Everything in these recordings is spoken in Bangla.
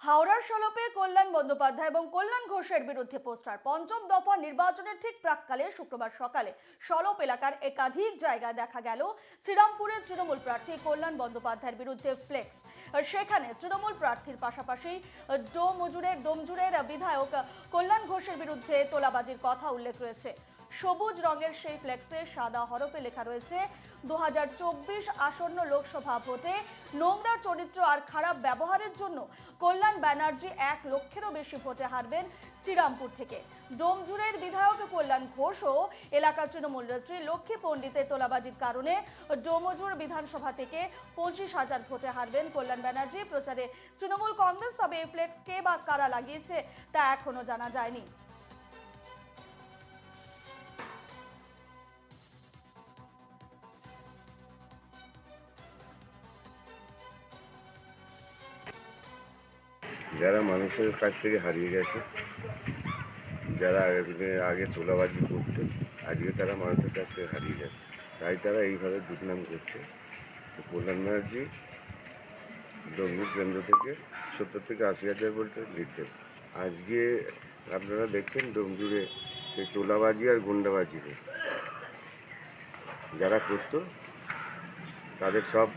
হাওড়ার সলপে কল্যাণ বন্দ্যোপাধ্যায় এবং কল্যাণ ঘোষের বিরুদ্ধে পোস্টার। পঞ্চম দফা নির্বাচনের ঠিক প্রাক্কালে শুক্রবার সকালে সলপ এলাকার একাধিক জায়গায় দেখা গেল শ্রীরামপুরের তৃণমূল প্রার্থী কল্যাণ বন্দ্যোপাধ্যায়ের বিরুদ্ধে ফ্লেক্স। সেখানে তৃণমূল প্রার্থীর পাশাপাশি ডোমজুরের বিধায়ক কল্যাণ ঘোষের বিরুদ্ধে তোলাবাজির কথা উল্লেখ রয়েছে। সবুজ রঙের সেই ফ্লেক্সে সাদা হরফে লেখা রয়েছে 2024 আসন্ন লোকসভা ভোটে নোংরা চরিত্র আর খারাপ ব্যবহারের জন্য কল্যাণ ব্যানার্জি 1 লক্ষেরও বেশি ভোটে হারবেন শ্রীরামপুর থেকে। ডোমজুরের বিধায়ক কল্যাণ ঘোষও এলাকার তৃণমূল নেত্রী লক্ষ্মী পণ্ডিতের তোলাবাজির কারণে ডোমজুর বিধানসভা থেকে 25,000 ভোটে হারবেন কল্যাণ ব্যানার্জি। প্রচারে তৃণমূল কংগ্রেস, তবে এই ফ্লেক্স কে বা কারা লাগিয়েছে তা এখনো জানা যায়নি। যারা মানুষের কাছ থেকে হারিয়ে গেছে, যারা আগে তোলাবাজি করতো, আজকে তারা মানুষের কাছ থেকে হারিয়ে যাচ্ছে, তাই তারা এইভাবে দুর্নাম করছে। কল্যাণ ব্যানার্জি ডোমজুর কেন্দ্র থেকে 70 থেকে 80,000 ভোটে জিততেন। আজকে আপনারা দেখছেন ডোমজুরে সেই তোলাবাজি আর গুন্ডাবাজিকে যারা করতো তাদের সব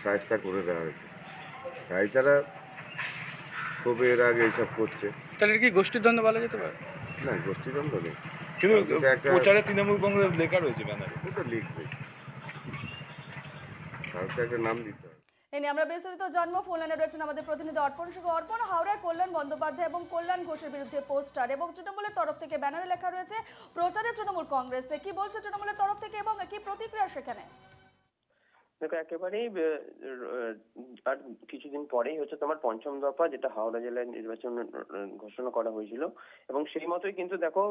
সাহায্য করে দেওয়া হয়েছে, তাই তারা খুব এর আগে এইসব করছে। তাহলে কি গোষ্ঠীদ্বন্দ্ব বলা যেতে পারে? না, গোষ্ঠীদ্বন্দ্ব নেই, কিন্তু একটা প্রচারে তৃণমূল কংগ্রেস লেখা রয়েছে ব্যানারে। তো লিখবে, কাউকে একটা নাম দিতে হবে। এ নিয়ে আমরা বিস্তারিত জানবো। ফোন লাইনে রয়েছেন আমাদের প্রতিনিধি অর্পণ সিংহ। অর্পণ, হাওড়ায় কল্যাণ বন্দ্যোপাধ্যায় এবং কল্যাণ ঘোষের বিরুদ্ধে পোস্টার এবং তৃণমূলের তরফ থেকে ব্যানারে লেখা রয়েছে প্রচারে তৃণমূল কংগ্রেসে, কি বলছে তৃণমূলের তরফ থেকে এবং কি প্রতিক্রিয়া সেখানে? দেখো, একেবারেই আর কিছুদিন পরেই হচ্ছে তোমার পঞ্চম দফা, যেটা হাওড়া জেলায় নির্বাচন ঘোষণা করা হয়েছিল, এবং সেই মতোই কিন্তু দেখো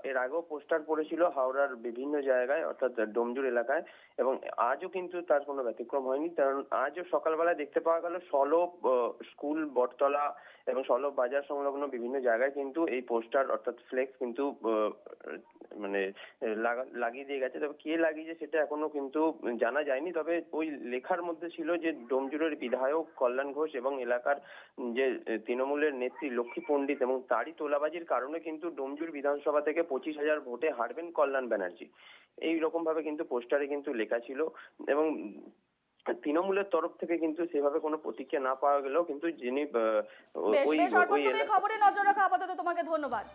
এর আগেও পোস্টার পড়েছিল হাওড়ার বিভিন্ন জায়গায়, অর্থাৎ ডোমজুর এলাকায়, এবং আজও কিন্তু তার কোনো ব্যতিক্রম হয়নি। কারণ আজও সকালবেলায় দেখতে পাওয়া গেল সলপ স্কুল, বটতলা এবং সলপ বাজার সংলগ্ন বিভিন্ন জায়গায় কিন্তু এই পোস্টার অর্থাৎ ফ্লেক্স কিন্তু মানে লাগিয়ে দিয়ে গেছে। তবে কে লাগিয়েছে সেটা এখনো কিন্তু জানা যায়নি। তবে ওই লেখার মধ্যে ছিল যে ডোমজুরের বিধায়ক কল্যাণ ঘোষ এবং এলাকার যে তৃণমূলের নেত্রী লক্ষ্মী পণ্ডিত, এবং তারই তোলাবাজির কারণে কিন্তু ডোমজুর বিধানসভা থেকে 25,000 ভোটে হারবেন কল্যাণ ব্যানার্জি। এই রকম ভাবে কিন্তু পোস্টারে কিন্তু লেখা ছিল, এবং তৃণমূলের তরফ থেকে কিন্তু সেভাবে কোনো প্রতিক্রিয়া না পাওয়া গেলেও কিন্তু যিনি বেশ বেশ অর্পণ, তুমি খবরে নজর রাখো। আপাতত তোমাকে ধন্যবাদ।